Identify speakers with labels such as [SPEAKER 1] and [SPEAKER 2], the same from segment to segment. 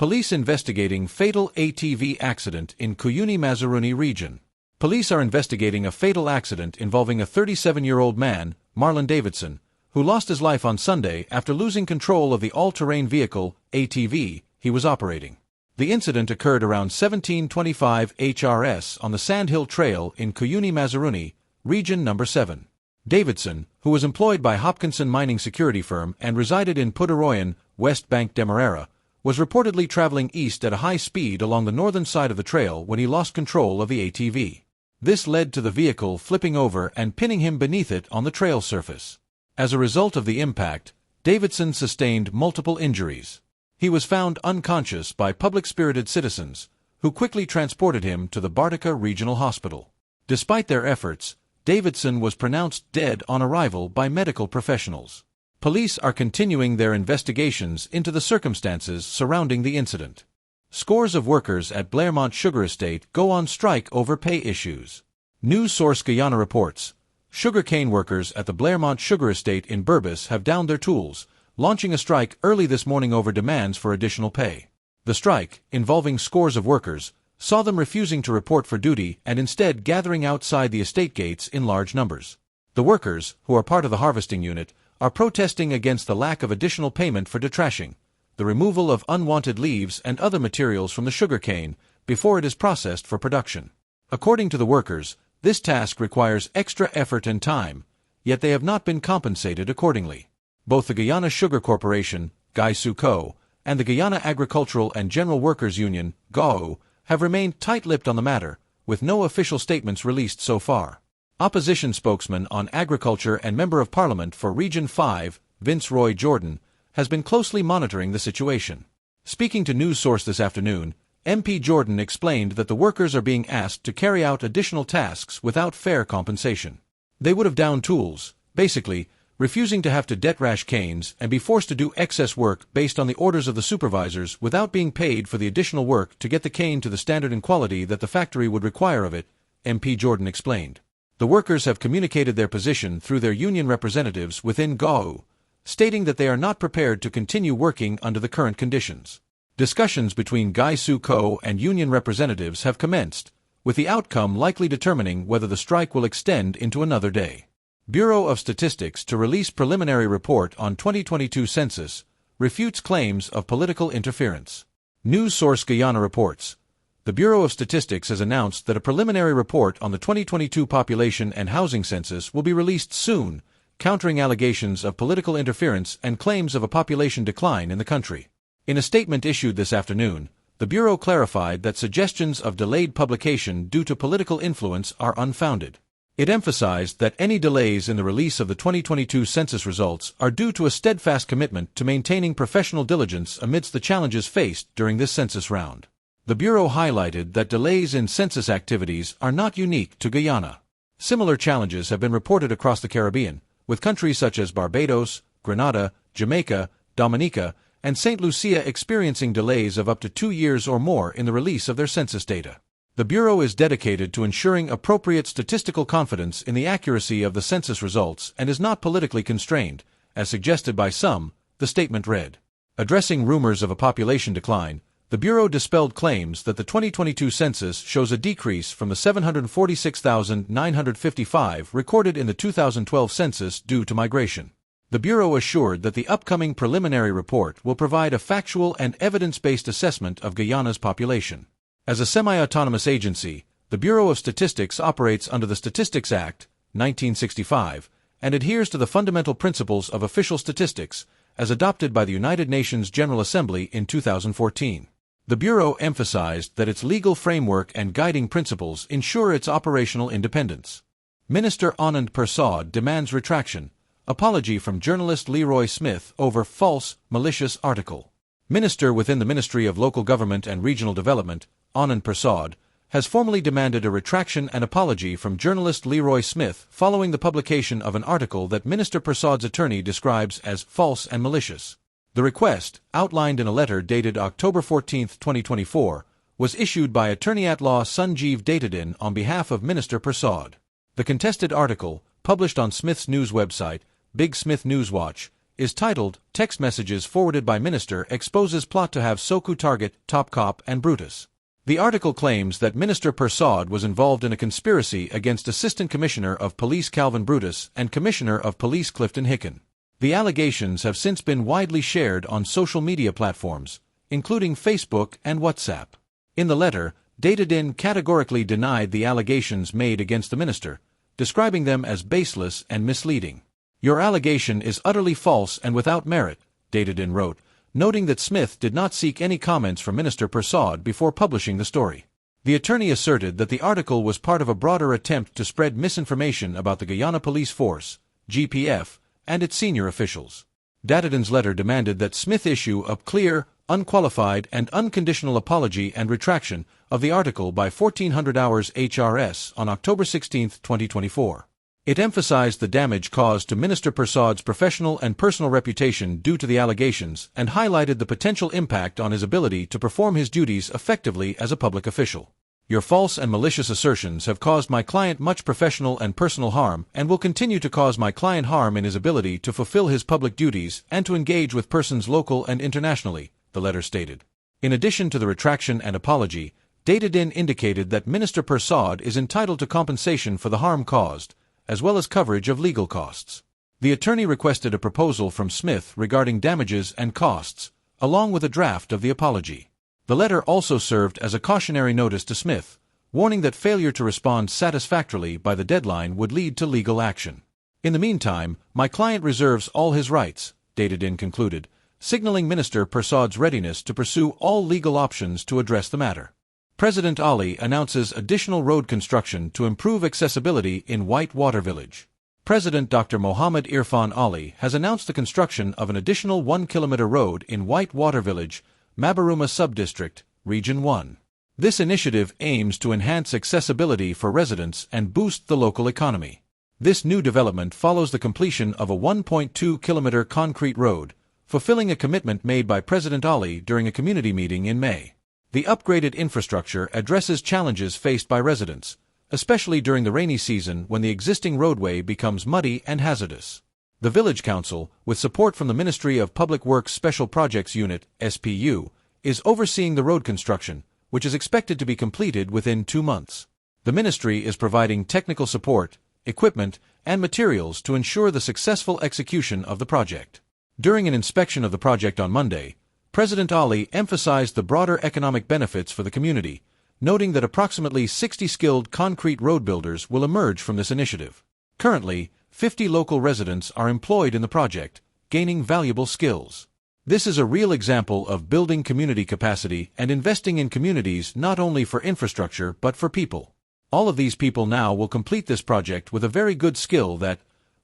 [SPEAKER 1] Police investigating fatal ATV accident in Cuyuni-Mazaruni region. Police are investigating a fatal accident involving a 37-year-old man, Marlon Davidson, who lost his life on Sunday after losing control of the all-terrain vehicle, ATV, he was operating. The incident occurred around 1725 HRS on the Sandhill Trail in Cuyuni-Mazaruni, Region No. 7. Davidson, who was employed by Hopkinson Mining Security Firm and resided in Pudaroyan, West Bank Demerara, was reportedly traveling east at a high speed along the northern side of the trail when he lost control of the ATV. This led to the vehicle flipping over and pinning him beneath it on the trail surface. As a result of the impact, Davidson sustained multiple injuries. He was found unconscious by public-spirited citizens, who quickly transported him to the Bartica Regional Hospital. Despite their efforts, Davidson was pronounced dead on arrival by medical professionals. Police are continuing their investigations into the circumstances surrounding the incident. Scores of workers at Blairmont Sugar Estate go on strike over pay issues. News source Guyana reports, sugarcane workers at the Blairmont Sugar Estate in Burbus have downed their tools, launching a strike early this morning over demands for additional pay. The strike, involving scores of workers, saw them refusing to report for duty and instead gathering outside the estate gates in large numbers. The workers, who are part of the harvesting unit, are protesting against the lack of additional payment for detrashing, the removal of unwanted leaves and other materials from the sugarcane before it is processed for production. According to the workers, this task requires extra effort and time, yet they have not been compensated accordingly. Both the Guyana Sugar Corporation, GuySuCo, and the Guyana Agricultural and General Workers Union, GAU, have remained tight-lipped on the matter, with no official statements released so far. Opposition spokesman on Agriculture and Member of Parliament for Region 5, Vince Roy Jordan, has been closely monitoring the situation. Speaking to News Source this afternoon, MP Jordan explained that the workers are being asked to carry out additional tasks without fair compensation. They would have downed tools, basically, refusing to have to detrash canes and be forced to do excess work based on the orders of the supervisors without being paid for the additional work to get the cane to the standard and quality that the factory would require of it, MP Jordan explained. The workers have communicated their position through their union representatives within GAU, stating that they are not prepared to continue working under the current conditions. Discussions between GuySuCo and union representatives have commenced, with the outcome likely determining whether the strike will extend into another day. Bureau of Statistics to release preliminary report on 2022 census, refutes claims of political interference. News source Guyana reports, the Bureau of Statistics has announced that a preliminary report on the 2022 population and housing census will be released soon, countering allegations of political interference and claims of a population decline in the country. In a statement issued this afternoon, the Bureau clarified that suggestions of delayed publication due to political influence are unfounded. It emphasized that any delays in the release of the 2022 census results are due to a steadfast commitment to maintaining professional diligence amidst the challenges faced during this census round. The Bureau highlighted that delays in census activities are not unique to Guyana. Similar challenges have been reported across the Caribbean, with countries such as Barbados, Grenada, Jamaica, Dominica, and St. Lucia experiencing delays of up to 2 years or more in the release of their census data. The Bureau is dedicated to ensuring appropriate statistical confidence in the accuracy of the census results and is not politically constrained, as suggested by some, the statement read. Addressing rumors of a population decline, the Bureau dispelled claims that the 2022 census shows a decrease from the 746,955 recorded in the 2012 census due to migration. The Bureau assured that the upcoming preliminary report will provide a factual and evidence-based assessment of Guyana's population. As a semi-autonomous agency, the Bureau of Statistics operates under the Statistics Act, 1965, and adheres to the fundamental principles of official statistics, as adopted by the United Nations General Assembly in 2014. The Bureau emphasized that its legal framework and guiding principles ensure its operational independence. Minister Anand Persaud demands retraction, apology from journalist Leroy Smith over false, malicious article. Minister within the Ministry of Local Government and Regional Development, Anand Persaud, has formally demanded a retraction and apology from journalist Leroy Smith following the publication of an article that Minister Persaud's attorney describes as false and malicious. The request, outlined in a letter dated October 14, 2024, was issued by Attorney-at-Law Sanjeev Datadin on behalf of Minister Persaud. The contested article, published on Smith's news website, Big Smith Newswatch, is titled, Text Messages Forwarded by Minister Exposes Plot to Have Soku Target, Top Cop and Brutus. The article claims that Minister Persaud was involved in a conspiracy against Assistant Commissioner of Police Calvin Brutus and Commissioner of Police Clifton Hicken. The allegations have since been widely shared on social media platforms, including Facebook and WhatsApp. In the letter, Datadin categorically denied the allegations made against the minister, describing them as baseless and misleading. Your allegation is utterly false and without merit, Datadin wrote, noting that Smith did not seek any comments from Minister Persaud before publishing the story. The attorney asserted that the article was part of a broader attempt to spread misinformation about the Guyana Police Force, GPF, and its senior officials. Datadin's letter demanded that Smith issue a clear, unqualified, and unconditional apology and retraction of the article by 1400 hours HRS on October 16, 2024. It emphasized the damage caused to Minister Persaud's professional and personal reputation due to the allegations and highlighted the potential impact on his ability to perform his duties effectively as a public official. Your false and malicious assertions have caused my client much professional and personal harm and will continue to cause my client harm in his ability to fulfill his public duties and to engage with persons local and internationally, the letter stated. In addition to the retraction and apology, Datadin indicated that Minister Persaud is entitled to compensation for the harm caused, as well as coverage of legal costs. The attorney requested a proposal from Smith regarding damages and costs, along with a draft of the apology. The letter also served as a cautionary notice to Smith, warning that failure to respond satisfactorily by the deadline would lead to legal action. In the meantime, my client reserves all his rights, Datadin concluded, signaling Minister Persaud's readiness to pursue all legal options to address the matter. President Ali announces additional road construction to improve accessibility in White Water Village. President Dr. Mohammed Irfan Ali has announced the construction of an additional 1-kilometer road in White Water Village, Mabaruma Subdistrict, Region 1. This initiative aims to enhance accessibility for residents and boost the local economy. This new development follows the completion of a 1.2-kilometer concrete road, fulfilling a commitment made by President Ali during a community meeting in May. The upgraded infrastructure addresses challenges faced by residents, especially during the rainy season when the existing roadway becomes muddy and hazardous. The Village Council, with support from the Ministry of Public Works Special Projects Unit, SPU, is overseeing the road construction, which is expected to be completed within 2 months. The ministry is providing technical support, equipment, and materials to ensure the successful execution of the project. During an inspection of the project on Monday, President Ali emphasized the broader economic benefits for the community, noting that approximately 60 skilled concrete road builders will emerge from this initiative. Currently, 50 local residents are employed in the project, gaining valuable skills. This is a real example of building community capacity and investing in communities not only for infrastructure but for people. All of these people now will complete this project with a very good skill that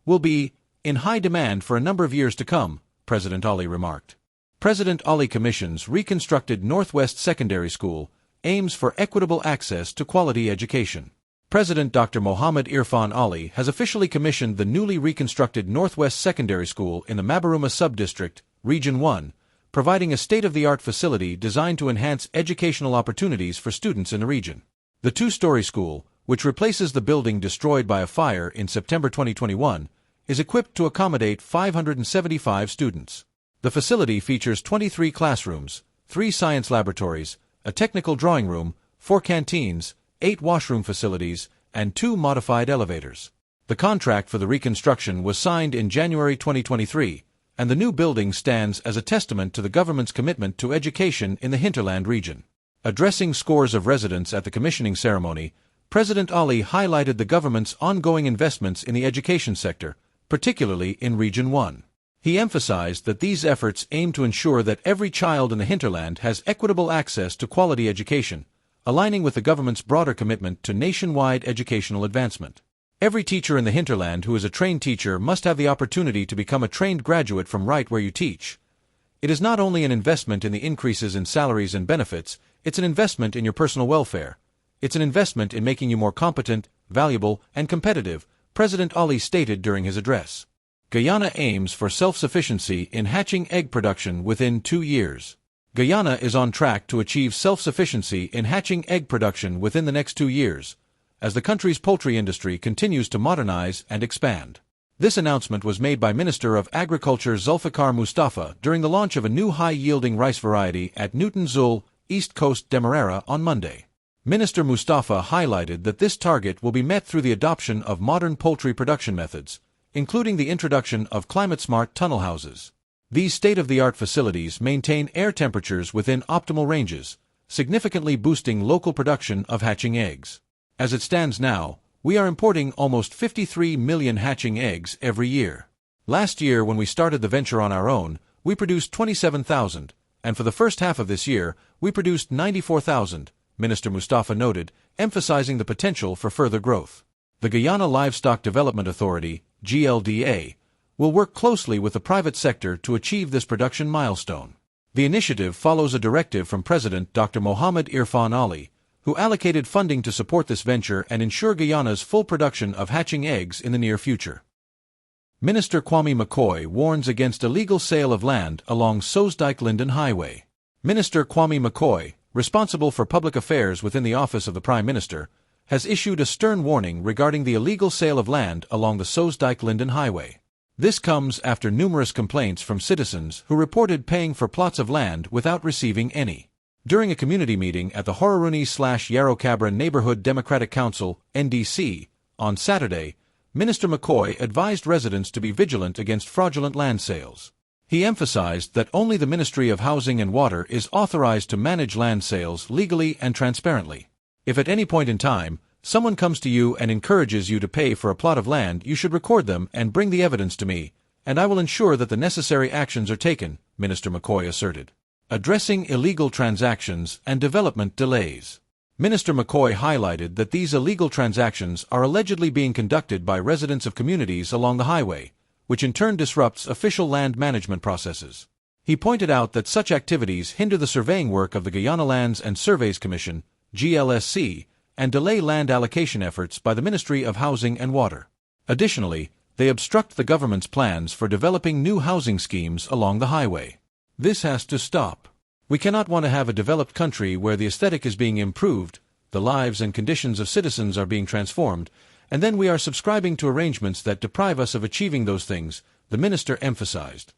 [SPEAKER 1] will be in high demand for a number of years to come, President Ali remarked. President Ali Commission's Reconstructed Northwest Secondary School aims for equitable access to quality education. President Dr. Mohammed Irfan Ali has officially commissioned the newly reconstructed Northwest Secondary School in the Mabaruma Subdistrict, Region 1, providing a state-of-the-art facility designed to enhance educational opportunities for students in the region. The 2-story school, which replaces the building destroyed by a fire in September 2021, is equipped to accommodate 575 students. The facility features 23 classrooms, 3 science laboratories, a technical drawing room, 4 canteens, 8 washroom facilities, and 2 modified elevators. The contract for the reconstruction was signed in January 2023, and the new building stands as a testament to the government's commitment to education in the hinterland region. Addressing scores of residents at the commissioning ceremony, President Ali highlighted the government's ongoing investments in the education sector, particularly in Region 1. He emphasized that these efforts aim to ensure that every child in the hinterland has equitable access to quality education, aligning with the government's broader commitment to nationwide educational advancement. Every teacher in the hinterland who is a trained teacher must have the opportunity to become a trained graduate from right where you teach. It is not only an investment in the increases in salaries and benefits, it's an investment in your personal welfare. It's an investment in making you more competent, valuable, and competitive, President Ali stated during his address. Guyana aims for self-sufficiency in hatching egg production within 2 years. Guyana is on track to achieve self-sufficiency in hatching egg production within the next 2 years, as the country's poultry industry continues to modernize and expand. This announcement was made by Minister of Agriculture Zulfikar Mustafa during the launch of a new high-yielding rice variety at Newton Zul, East Coast Demerara on Monday. Minister Mustafa highlighted that this target will be met through the adoption of modern poultry production methods, including the introduction of climate-smart tunnel houses. These state-of-the-art facilities maintain air temperatures within optimal ranges, significantly boosting local production of hatching eggs. As it stands now, we are importing almost 53 million hatching eggs every year. Last year, when we started the venture on our own, we produced 27,000, and for the first half of this year, we produced 94,000, Minister Mustafa noted, emphasizing the potential for further growth. The Guyana Livestock Development Authority, GLDA, will work closely with the private sector to achieve this production milestone. The initiative follows a directive from President Dr. Mohammed Irfan Ali, who allocated funding to support this venture and ensure Guyana's full production of hatching eggs in the near future. Minister Kwame McCoy warns against illegal sale of land along Soesdyke-Linden Highway. Minister Kwame McCoy, responsible for public affairs within the Office of the Prime Minister, has issued a stern warning regarding the illegal sale of land along the Soesdyke-Linden Highway. This comes after numerous complaints from citizens who reported paying for plots of land without receiving any. During a community meeting at the Hororuni/Yarrowcabra Neighborhood Democratic Council, NDC, on Saturday, Minister McCoy advised residents to be vigilant against fraudulent land sales. He emphasized that only the Ministry of Housing and Water is authorized to manage land sales legally and transparently. If at any point in time, someone comes to you and encourages you to pay for a plot of land, you should record them and bring the evidence to me, and I will ensure that the necessary actions are taken, Minister McCoy asserted. Addressing illegal transactions and development delays. Minister McCoy highlighted that these illegal transactions are allegedly being conducted by residents of communities along the highway, which in turn disrupts official land management processes. He pointed out that such activities hinder the surveying work of the Guyana Lands and Surveys Commission, GLSC, and delay land allocation efforts by the Ministry of Housing and Water. Additionally, they obstruct the government's plans for developing new housing schemes along the highway. This has to stop. We cannot want to have a developed country where the aesthetic is being improved, the lives and conditions of citizens are being transformed, and then we are subscribing to arrangements that deprive us of achieving those things, the minister emphasized.